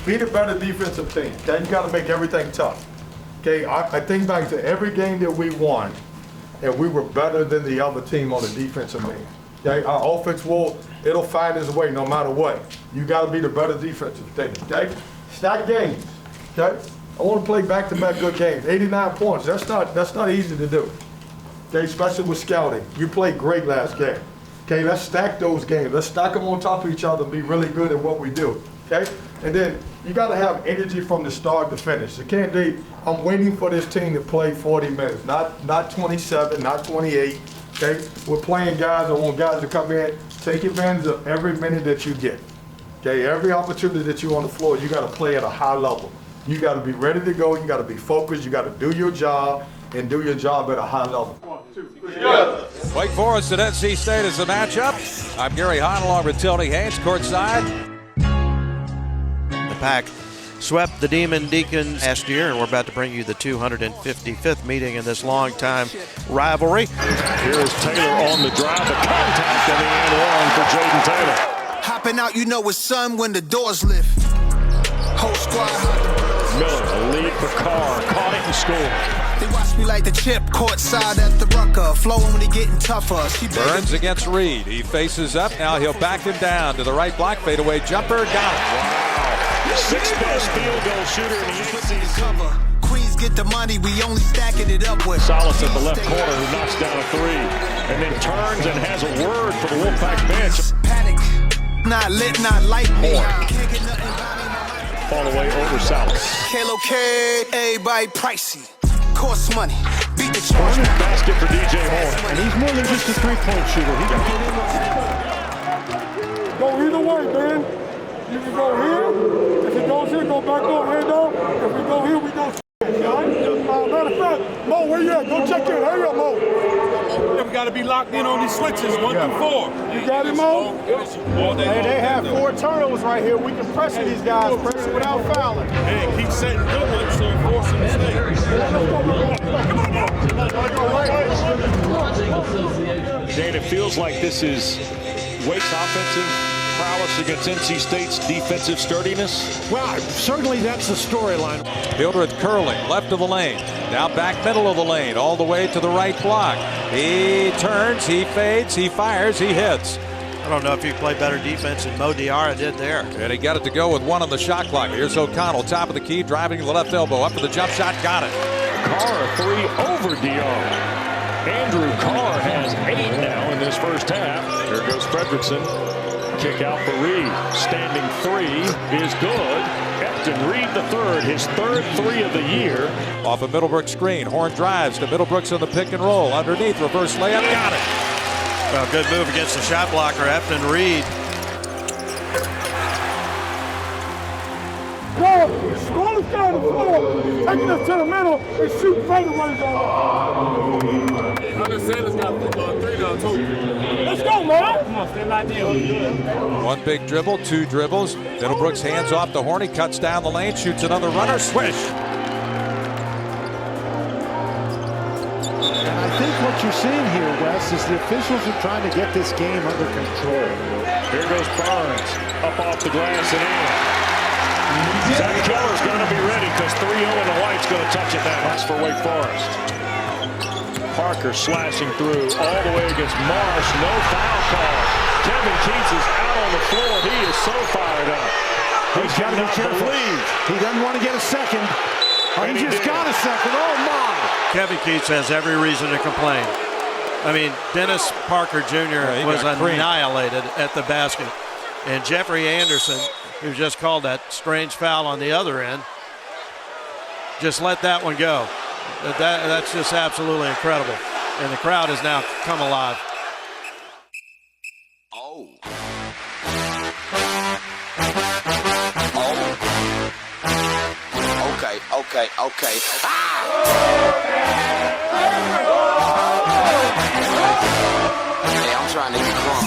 Be the better defensive team. Okay, you got to make everything tough. Okay, I think back to every game that we won, and we were better than the other team on the defensive end. Okay, our offense it'll find its way no matter what. You got to be the better defensive team. Okay, stack games. Okay, I want to play back-to-back good games. 89 points. That's not easy to do. Okay, especially with scouting. You played great last game. Okay, let's stack those games. Let's stack them on top of each other and be really good at what we do. Okay, and then you got to have energy from the start to finish. It can't be, I'm waiting for this team to play 40 minutes, not 27, not 28. Okay, we're playing guys. I want guys to come in, take advantage of every minute that you get. Okay, every opportunity that you're on the floor, you got to play at a high level. You got to be ready to go. You got to be focused. You got to do your job and do your job at a high level. 1, 2, 3, go. Wake Forest at NC State is the matchup. I'm Gary Hahn along with Tony Haynes courtside. The Pack swept the Demon Deacons last year, and we're about to bring you the 255th meeting in this long-time rivalry. Here is Taylor on the drive, the contact, and the and one for Jaden Taylor. Hopping out, you know it's sun when the doors lift. Whole squad. Miller, a lead for Carr, caught it and scored. They watch me like the chip, courtside at the Rucker, flowing when he getting tougher. Burns against Reed. He faces up. Now he'll back him down to the right block. Fadeaway jumper. Got it. Wow. Sixth best field goal shooter in the cover. Queens get the money, we only stacking it up with. Salas at the left corner who knocks down a three. And then turns and has a word for the Wolfpack bench. Panic. Not lit, not light. Can't get nothing. Fall away over Salas. Kalo K, everybody pricey. Cost money. Beat the charge. Basket for DJ Horn. And he's more than just a three-point shooter. He can get in. Go either way, man. You can go here. If it goes here, go back door, hand off. If we go here, we go matter of fact, Mo, where you at? Go check in. Hurry up, Mo. We got to be locked in on these switches, 1 through 4. You got it, Mo? Hey, they have 4 turnovers right here. We can pressure these guys, pressure without fouling. Hey, keep setting good ones, so force them to stay. Shane, it feels like this is Wake's offensive prowess against NC State's defensive sturdiness. Well, certainly that's the storyline. Hildreth curling left of the lane. Now back middle of the lane, all the way to the right block. He turns, he fades, he fires, he hits. I don't know if you played better defense than Mo Diarra did there. And he got it to go with 1 on the shot clock. Here's O'Connell, top of the key, driving to the left elbow, up for the jump shot, got it. Carr, a 3 over Diarra. Andrew Carr has 8 now in this first half. Here goes Fredrickson. Kick out for Reed. Standing 3 is good. Efton Reed the third, his third 3 of the year. Off a Middlebrook screen. Horn drives to Middlebrooks on the pick and roll. Underneath, reverse layup, got it. Well, good move against the shot blocker, Efton Reed. Go! Score the down the floor. Taking us to the middle and shoot fadeaways on. Let's go, man! Come on, stay right there. 1 big dribble, 2 dribbles. Middlebrooks hands off to Horn. He cuts down the lane, shoots another runner, swish. And I think what you're seeing here, Wes, is the officials are trying to get this game under control. Here goes Burns. Up off the glass and in. Zach Keller's going to be ready because 3-0 and the White's going to touch it now. That's for Wake Forest. Parker slashing through all the way against Marsh. No foul call. Kevin Keats is out on the floor. He is so fired up. He's got to be careful. He doesn't want to get a second. Oh, he just got a second. Oh, my. Kevin Keats has every reason to complain. I mean, Dennis Parker Jr. was annihilated at the basket. And Jeffrey Anderson, who just called that strange foul on the other end, just let that one go. That's just absolutely incredible. And the crowd has now come alive. Oh. Okay. Ah! Hey, I'm trying to get drunk.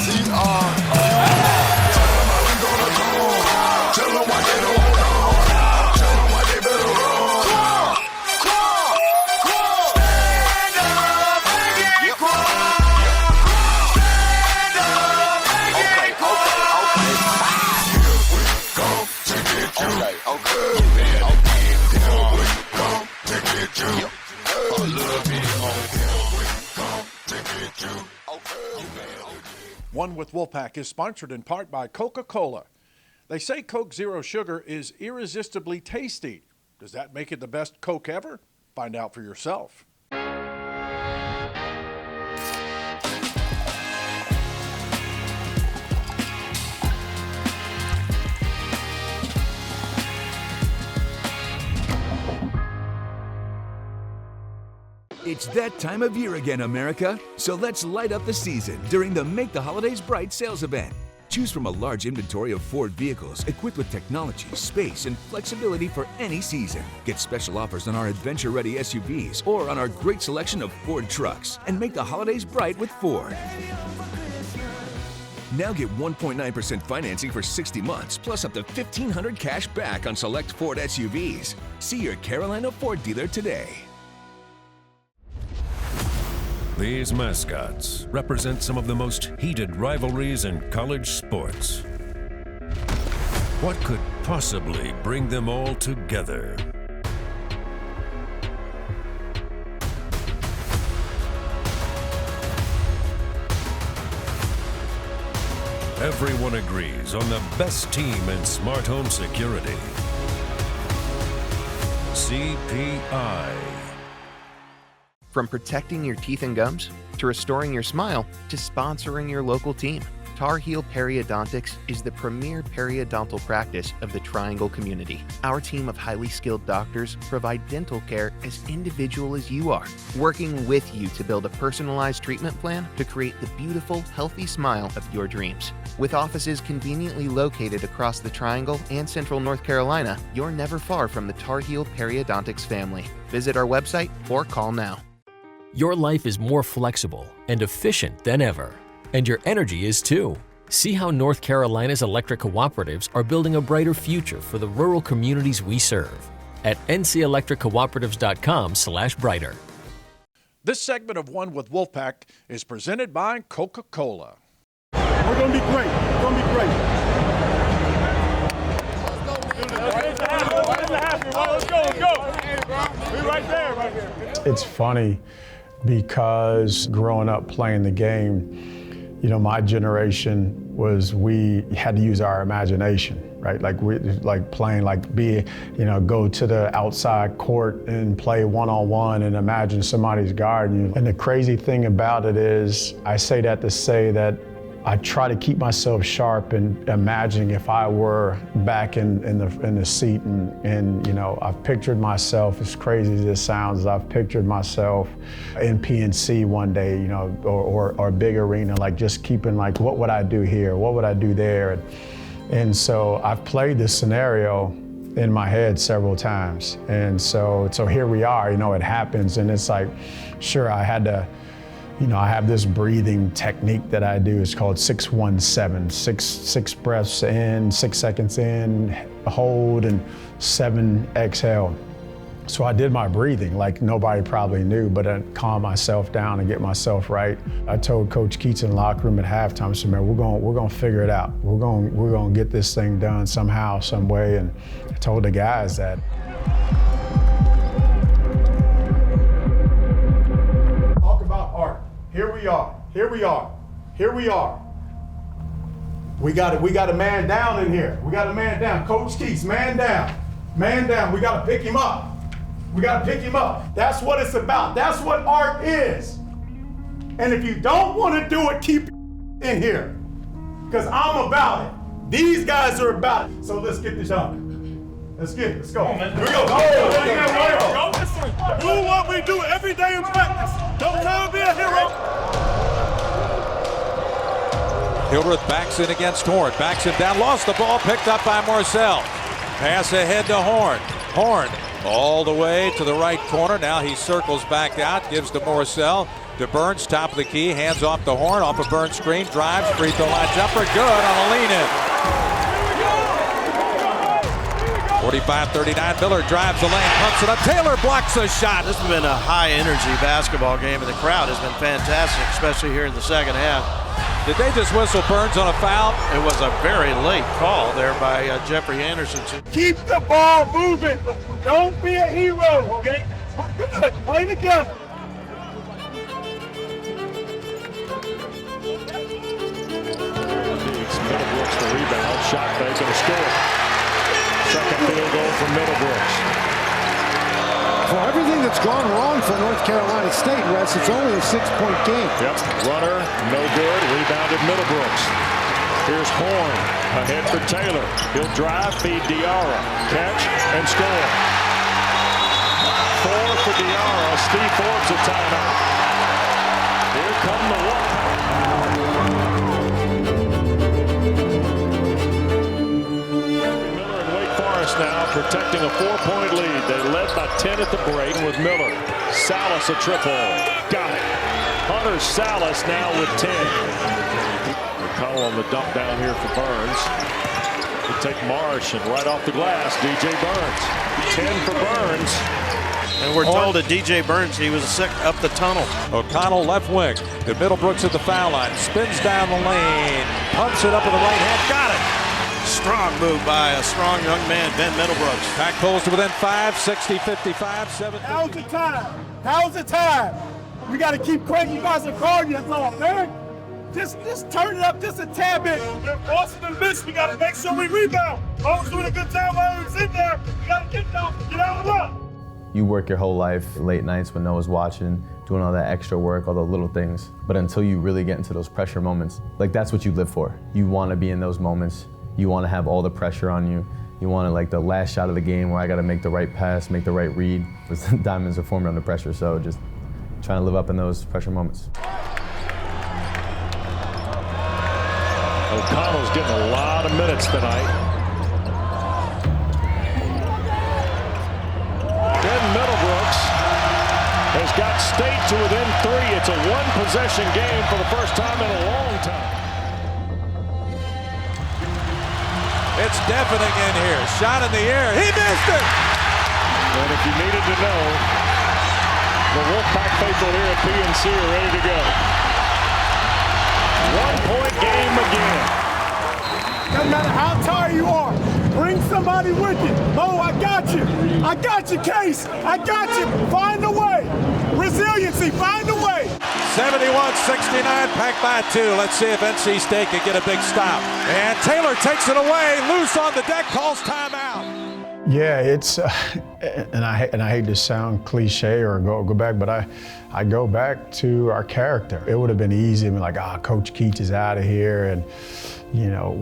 One with Wolfpack is sponsored in part by Coca-Cola. They say Coke Zero Sugar is irresistibly tasty. Does that make it the best Coke ever? Find out for yourself. It's that time of year again, America. So let's light up the season during the Make the Holidays Bright sales event. Choose from a large inventory of Ford vehicles equipped with technology, space, and flexibility for any season. Get special offers on our adventure-ready SUVs or on our great selection of Ford trucks. And make the holidays bright with Ford. Now get 1.9% financing for 60 months, plus up to $1,500 cash back on select Ford SUVs. See your Carolina Ford dealer today. These mascots represent some of the most heated rivalries in college sports. What could possibly bring them all together? Everyone agrees on the best team in smart home security. CPI. From protecting your teeth and gums, to restoring your smile, to sponsoring your local team, Tar Heel Periodontics is the premier periodontal practice of the Triangle community. Our team of highly skilled doctors provide dental care as individual as you are, working with you to build a personalized treatment plan to create the beautiful, healthy smile of your dreams. With offices conveniently located across the Triangle and Central North Carolina, you're never far from the Tar Heel Periodontics family. Visit our website or call now. Your life is more flexible and efficient than ever, and your energy is too. See how North Carolina's electric cooperatives are building a brighter future for the rural communities we serve at ncelectriccooperatives.com/brighter. This segment of One with Wolfpack is presented by Coca-Cola. We're going to be great. We're going to be great. Let's go. We're right there, right here. It's funny because growing up playing the game, you know, my generation we had to use our imagination, right? Like playing, go to the outside court and play one-on-one and imagine somebody's guarding you. And the crazy thing about it is, I say that to say that I try to keep myself sharp and imagining if I were back in the seat and you know, I've pictured myself, as crazy as this sounds, I've pictured myself in PNC one day, you know, or a big arena, like just keeping like, what would I do here? What would I do there? And so I've played this scenario in my head several times. And so here we are, you know, it happens, and it's like, sure, I had to, you know, I have this breathing technique that I do. It's called 6-1-7. Six breaths in, 6 seconds in, hold, and 7 exhale. So I did my breathing like nobody probably knew, but I calm myself down and get myself right. I told Coach Keats in the locker room at halftime, I said, man, we're gonna figure it out. We're gonna get this thing done somehow, some way. And I told the guys that. Here we are. We got a man down in here. We got a man down. Coach Keats, man down. We got to pick him up. That's what it's about. That's what art is. And if you don't want to do it, keep it in here. Because I'm about it. These guys are about it. So let's get this done. Let's go. Here we go. Do what we do every day in practice. Don't try to be a hero. Hildreth backs in against Horn. Backs him down. Lost the ball. Picked up by Marcel. Pass ahead to Horn. Horn all the way to the right corner. Now he circles back out. Gives to Marcel. To Burns. Top of the key. Hands off to Horn. Off a Burns screen. Drives. Free throw line jumper. Good on a lean in. 45-39. Miller drives the lane. Pumps it up. Taylor blocks a shot. This has been a high-energy basketball game, and the crowd has been fantastic, especially here in the second half. Did they just whistle Burns on a foul? It was a very late call there by Jeffrey Anderson. Keep the ball moving. Don't be a hero, okay? Good. Play together. shot fake and a score. Second field goal from Middlebrooks. For everything that's gone wrong for North Carolina State, Wes, it's only a 6-point game. Yep, runner, no good, rebounded Middlebrooks. Here's Horn, ahead for Taylor. He'll drive, feed Diarra, catch, and score. 4 for Diarra, Steve Forbes a timeout. Here come the Miller and Wake Forest now protecting a 4-point lead. They led by 10 at the break with Miller. Salas a triple. Got it. Hunter Salas now with 10. O'Connell on the dump down here for Burns. They take Marsh and right off the glass, DJ Burns. 10 for Burns. And we're told that DJ Burns, he was sick up the tunnel. O'Connell left wing. To Middlebrooks at the foul line. Spins down the lane. Pumps it up with the right hand. Got it. Strong move by a strong young man, Ben Middlebrooks. Pack pulls to within 5, 60-55, 7. Now's the time. Now's the time. We got to keep cranking guys and calling you, man. Just turn it up just a tad bit. We're forcing the miss. We got to make sure we rebound. Always doing a good job while he's in there. We got to get down, get out and run. You work your whole life, late nights when no one's watching, doing all that extra work, all the little things. But until you really get into those pressure moments, like that's what you live for. You want to be in those moments. You want to have all the pressure on you. You want to, like, the last shot of the game where I got to make the right pass, make the right read. Because diamonds are formed under pressure, so just trying to live up in those pressure moments. O'Connell's getting a lot of minutes tonight. Ben Middlebrooks has got State to within 3. It's a one-possession game for the first time in a long time. It's deafening in here. Shot in the air. He missed it! And if you needed to know, the Wolfpack faithful here at PNC are ready to go. 1-point game again. Doesn't matter how tired you are, bring somebody with you. Mo, I got you. I got you, Case. I got you. Find a way. Resiliency, find a way. 71-69, Pack by 2. Let's see if NC State can get a big stop. And Taylor takes it away. Loose on the deck, calls timeout. Yeah, it's, and I hate to sound cliche or go back, but I go back to our character. It would have been easy to be like, Coach Keats is out of here, and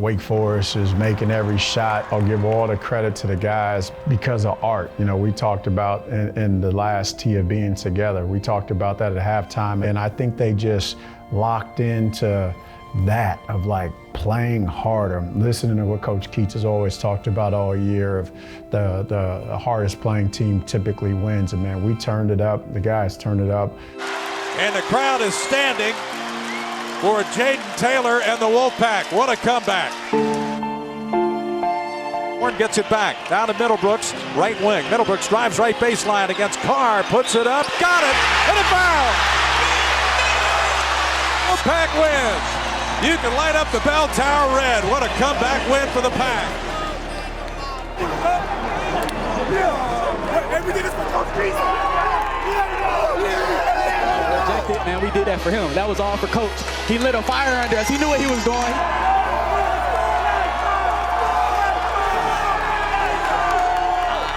Wake Forest is making every shot. I'll give all the credit to the guys because of art. We talked about in the last tee of being together, we talked about that at halftime, and I think they just locked into that of like playing harder, listening to what Coach Keats has always talked about all year of the hardest playing team typically wins. And man, we turned it up, the guys turned it up. And the crowd is standing for Jaden Taylor and the Wolfpack. What a comeback. Horn gets it back, down to Middlebrooks, right wing. Middlebrooks drives right baseline against Carr, puts it up, got it, and a foul. Wolfpack wins. You can light up the bell tower red. What a comeback win for the Pack. Everything is for Coach Keats. Man, we did that for him. That was all for Coach. He lit a fire under us. He knew where he was going.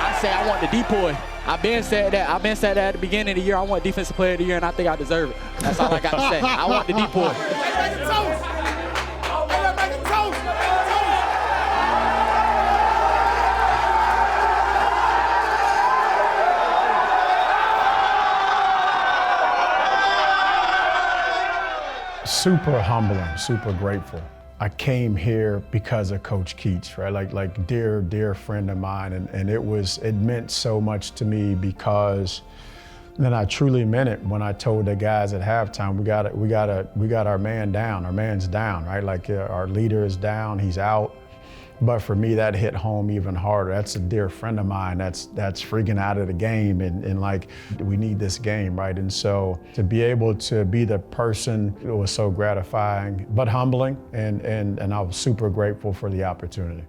I say I want the decoy. I've been said that at the beginning of the year. I want Defensive Player of the Year, and I think I deserve it. That's all I got to say. I want the decoy. Super humbling, super grateful. I came here because of Coach Keats, right? Like dear friend of mine, and it meant so much to me because then I truly meant it when I told the guys at halftime, we got our man down. Our man's down, right? Like our leader is down, he's out. But for me, that hit home even harder. That's a dear friend of mine that's freaking out of the game, and like, we need this game, right? And so to be able to be the person, it was so gratifying, but humbling, and I was super grateful for the opportunity.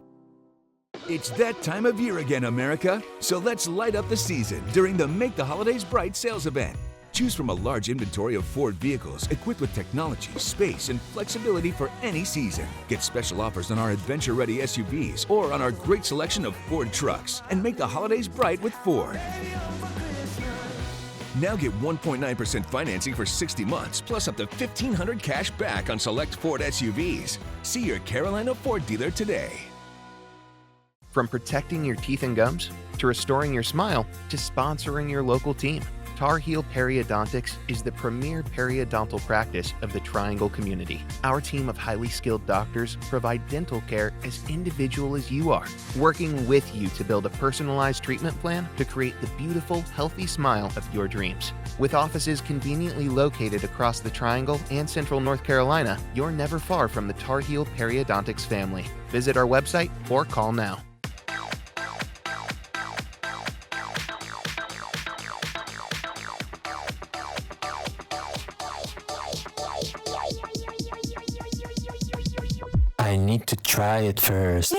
It's that time of year again, America. So let's light up the season during the Make the Holidays Bright sales event. Choose from a large inventory of Ford vehicles equipped with technology, space, and flexibility for any season. Get special offers on our adventure-ready SUVs or on our great selection of Ford trucks. And make the holidays bright with Ford. Now get 1.9% financing for 60 months, plus up to $1,500 cash back on select Ford SUVs. See your Carolina Ford dealer today. From protecting your teeth and gums, to restoring your smile, to sponsoring your local team, Tar Heel Periodontics is the premier periodontal practice of the Triangle community. Our team of highly skilled doctors provide dental care as individual as you are, working with you to build a personalized treatment plan to create the beautiful, healthy smile of your dreams. With offices conveniently located across the Triangle and Central North Carolina, you're never far from the Tar Heel Periodontics family. Visit our website or call now. I need to try it first.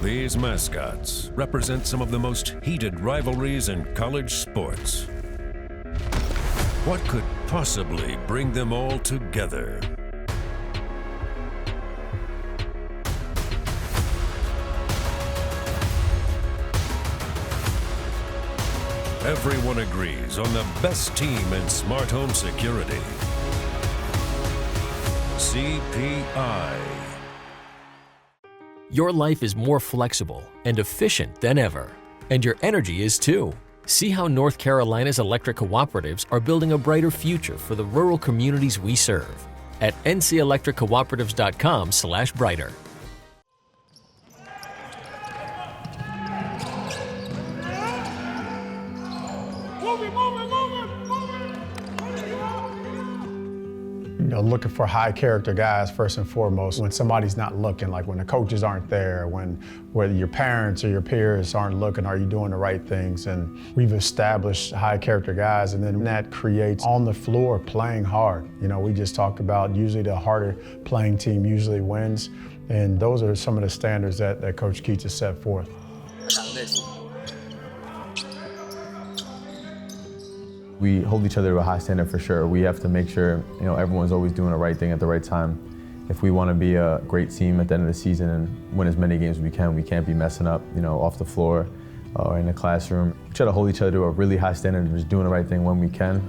These mascots represent some of the most heated rivalries in college sports. What could possibly bring them all together? Everyone agrees on the best team in smart home security. CPI. Your life is more flexible and efficient than ever, and your energy is too. See how North Carolina's electric cooperatives are building a brighter future for the rural communities we serve at ncelectriccooperatives.com/brighter. Looking for high character guys first and foremost. When somebody's not looking, like when the coaches aren't there, whether your parents or your peers aren't looking, are you doing the right things? And we've established high character guys, and then that creates on the floor playing hard. We just talked about usually the harder playing team usually wins, and those are some of the standards that Coach Keats has set forth. We hold each other to a high standard for sure. We have to make sure everyone's always doing the right thing at the right time. If we want to be a great team at the end of the season and win as many games as we can't be messing up, off the floor or in the classroom. We try to hold each other to a really high standard and just doing the right thing when we can.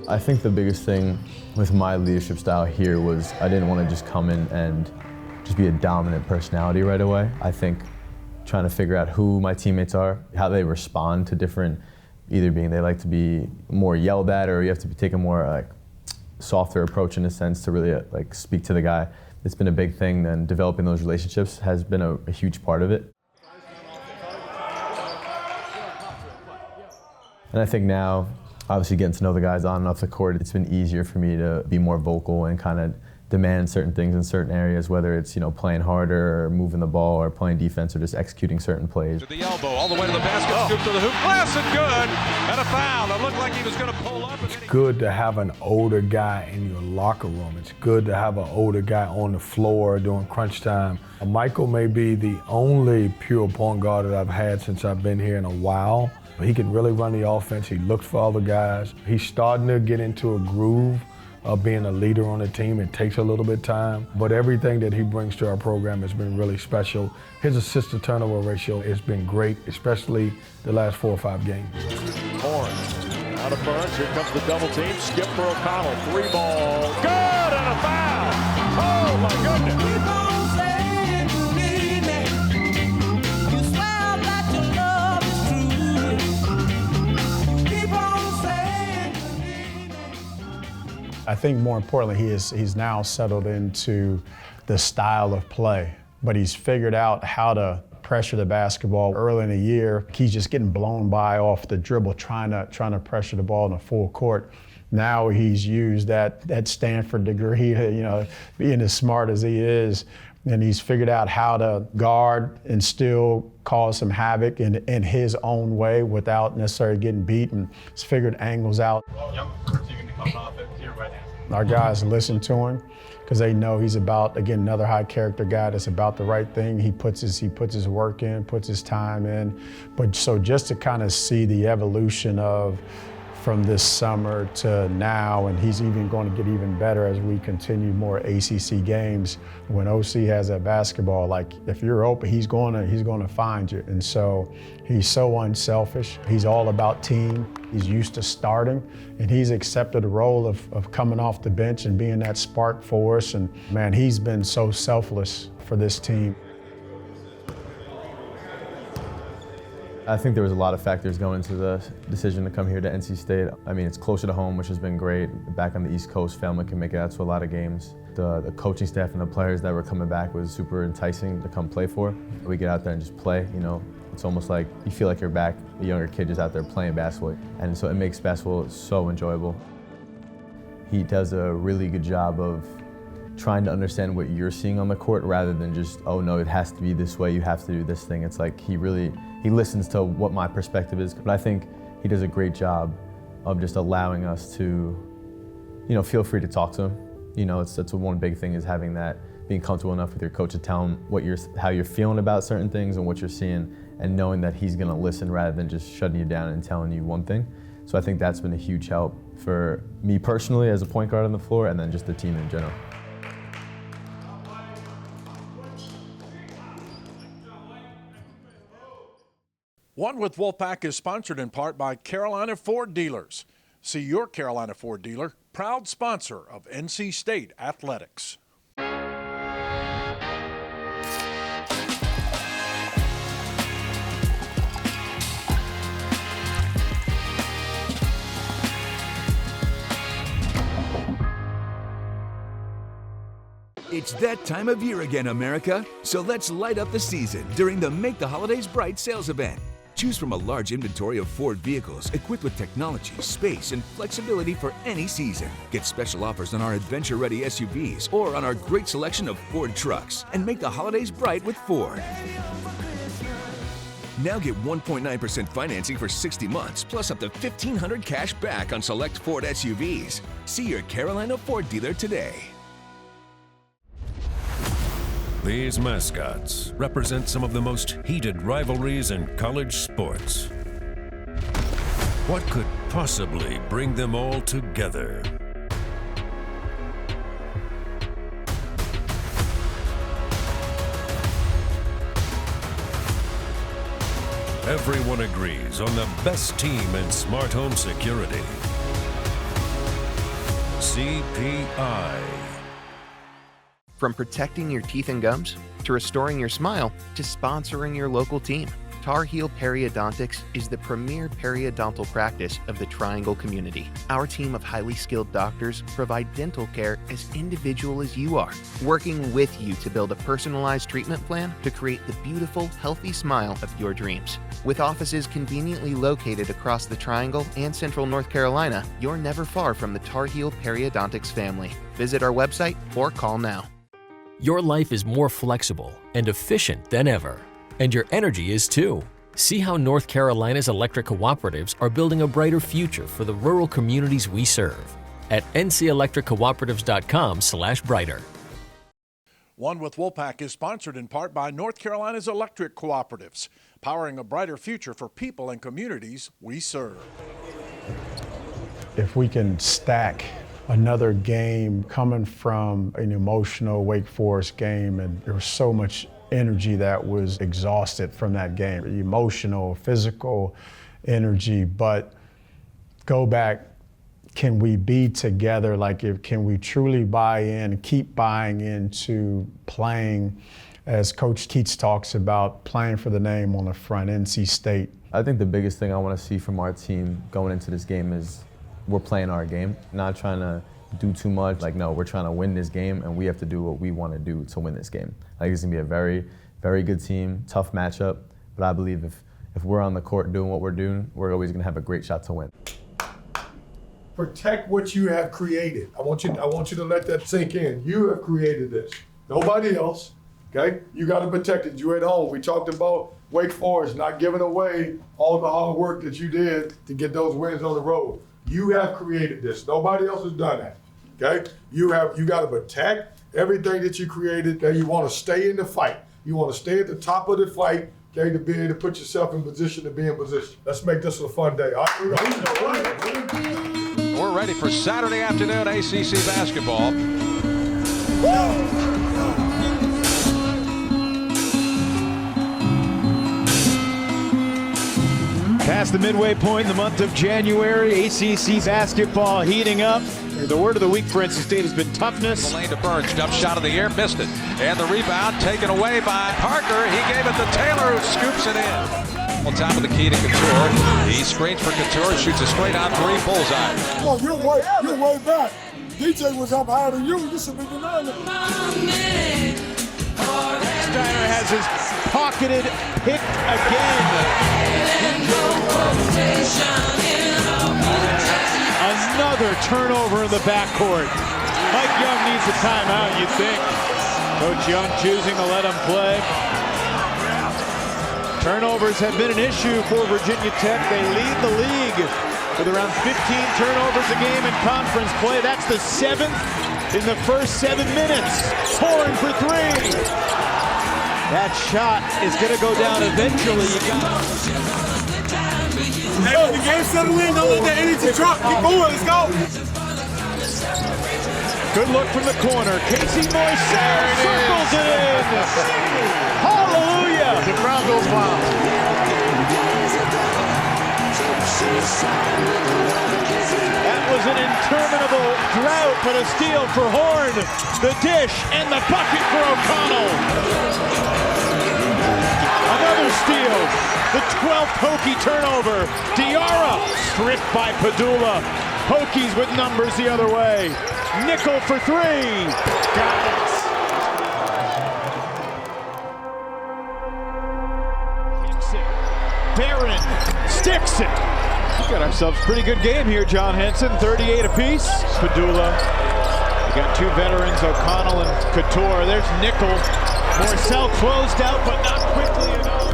I think the biggest thing with my leadership style here was I didn't want to just come in and just be a dominant personality right away. I think trying to figure out who my teammates are, how they respond to different, either being they like to be more yelled at or you have to take a more softer approach in a sense to really speak to the guy. It's been a big thing, and developing those relationships has been a huge part of it. And I think now, obviously getting to know the guys on and off the court, it's been easier for me to be more vocal and kind of demand certain things in certain areas, whether it's playing harder or moving the ball or playing defense or just executing certain plays. To the elbow, all the way to the basket, scoop to the hoop, glass and good, and a foul. It looked like he was going to pull up. It's good to have an older guy in your locker room. It's good to have an older guy on the floor during crunch time. Michael may be the only pure point guard that I've had since I've been here in a while. He can really run the offense. He looks for other guys. He's starting to get into a groove of being a leader on the team. It takes a little bit of time, but everything that he brings to our program has been really special. His assist to turnover ratio has been great, especially the last 4 or 5 games. Horn out of Burns. Here comes the double team. Skip for O'Connell. 3-ball. Good, and a foul. Oh my goodness. I think more importantly, he's now settled into the style of play, but he's figured out how to pressure the basketball. Early in the year, he's just getting blown by off the dribble, trying to pressure the ball in the full court. Now he's used that Stanford degree, being as smart as he is, And he's figured out how to guard and still cause some havoc in his own way without necessarily getting beat, and he's figured angles out. Our guys listen to him because they know he's about, again, another high character guy that's about the right thing. He puts his work in, puts his time in. But so just to kind of see the evolution of from this summer to now, and he's even going to get even better as we continue more ACC games. When OC has that basketball, like if you're open, he's going to find you. And so he's so unselfish. He's all about team. He's used to starting, and he's accepted the role of coming off the bench and being that spark for us. And man, he's been so selfless for this team. I think there was a lot of factors going into the decision to come here to NC State. I mean, it's closer to home, which has been great. Back on the East Coast, family can make it out to a lot of games. The coaching staff and the players that were coming back was super enticing to come play for. We get out there and just play, you know. It's almost like you feel like you're back, a younger kid just out there playing basketball. And so it makes basketball so enjoyable. He does a really good job of trying to understand what you're seeing on the court rather than just, oh no, it has to be this way, you have to do this thing. It's like he listens to what my perspective is, but I think he does a great job of just allowing us to, you know, feel free to talk to him. You know, that's one big thing is having that, being comfortable enough with your coach to tell him how you're feeling about certain things and what you're seeing, and knowing that he's gonna listen rather than just shutting you down and telling you one thing. So I think that's been a huge help for me personally as a point guard on the floor, and then just the team in general. One with Wolfpack is sponsored in part by Carolina Ford Dealers. See your Carolina Ford dealer, proud sponsor of NC State Athletics. It's that time of year again, America. So let's light up the season during the Make the Holidays Bright sales event. Choose from a large inventory of Ford vehicles equipped with technology, space, and flexibility for any season. Get special offers on our adventure-ready SUVs or on our great selection of Ford trucks, and make the holidays bright with Ford. Now get 1.9% financing for 60 months, plus up to $1,500 cash back on select Ford SUVs. See your Carolina Ford dealer today. These mascots represent some of the most heated rivalries in college sports. What could possibly bring them all together? Everyone agrees on the best team in smart home security. CPI. From protecting your teeth and gums, to restoring your smile, to sponsoring your local team, Tar Heel Periodontics is the premier periodontal practice of the Triangle community. Our team of highly skilled doctors provide dental care as individual as you are, working with you to build a personalized treatment plan to create the beautiful, healthy smile of your dreams. With offices conveniently located across the Triangle and Central North Carolina, you're never far from the Tar Heel Periodontics family. Visit our website or call now. Your life is more flexible and efficient than ever, and your energy is too. See how North Carolina's electric cooperatives are building a brighter future for the rural communities we serve at ncelectriccooperatives.com/brighter. One with Wolfpack is sponsored in part by North Carolina's electric cooperatives, powering a brighter future for people and communities we serve. If we can stack another game coming from an emotional Wake Forest game, and there was so much energy that was exhausted from that game, emotional, physical energy, but go back, can we be together? Can we truly buy in, keep buying into playing, as Coach Keats talks about, playing for the name on the front, NC State? I think the biggest thing I want to see from our team going into this game is we're playing our game, not trying to do too much. No, we're trying to win this game, and we have to do what we want to do to win this game. I think it's going to be a very, very good team, tough matchup, but I believe if we're on the court doing what we're doing, we're always going to have a great shot to win. Protect what you have created. I want you to let that sink in. You have created this. Nobody else. Okay? You got to protect it. You're at home. We talked about Wake Forest not giving away all the hard work that you did to get those wins on the road. You have created this. Nobody else has done that. Okay? You got to protect everything that you created. That you want to stay in the fight. You want to stay at the top of the fight. Okay, to be able to put yourself in position to be in position. Let's make this a fun day. We're ready for Saturday afternoon ACC basketball. Past the midway point in the month of January, ACC basketball heating up. The word of the week for NC State has been toughness. The lane to Burns, jump shot in the air, missed it. And the rebound taken away by Parker. He gave it to Taylor, who scoops it in. On top of the key to Couture. He screens for Couture, shoots a straight on three, bullseye. Oh, you're way back. DJ was up higher than you. You should be denying it. Steiner has his pocketed pick again. Another turnover in the backcourt. Mike Young needs a timeout, you'd think. Coach Young choosing to let him play. Turnovers have been an issue for Virginia Tech. They lead the league with around 15 turnovers a game in conference play. That's the 7th in the first 7 minutes. Horn for three. That shot is going to go down eventually. Hey, the game's settled in. Don't let that energy drop. Keep going. Let's go. Good look from the corner. Casey Moiselle circles it in. Hallelujah. The crowd goes wild. That was an interminable drought, but a steal for Horn. The dish and the bucket for O'Connell. Another steal. The 12th Hokie turnover. Diarra stripped by Padula. Hokies with numbers the other way. Nickel for three. Got it. Hits it. Barron sticks it. We got ourselves a pretty good game here, John Henson. 38 apiece. Padula. We got two veterans, O'Connell and Couture. There's Nickel. Moiselle closed out, but not quickly enough.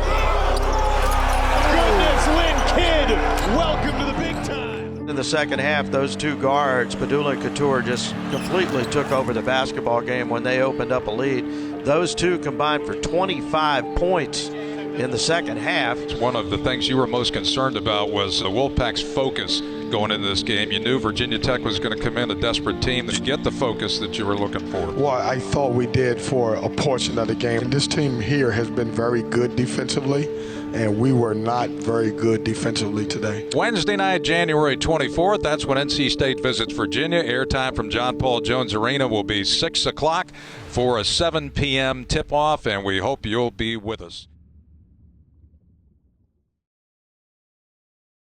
Goodness, Lynn Kidd, welcome to the big time. In the second half, those two guards, Padula and Couture, just completely took over the basketball game when they opened up a lead. Those two combined for 25 points in the second half. One of the things you were most concerned about was the Wolfpack's focus going into this game. You knew Virginia Tech was going to come in a desperate team to get the focus that you were looking for. Well, I thought we did for a portion of the game. This team here has been very good defensively, and we were not very good defensively today. Wednesday night, January 24th, that's when NC State visits Virginia. Airtime from John Paul Jones Arena will be 6 o'clock for a 7 p.m. tip-off, and we hope you'll be with us.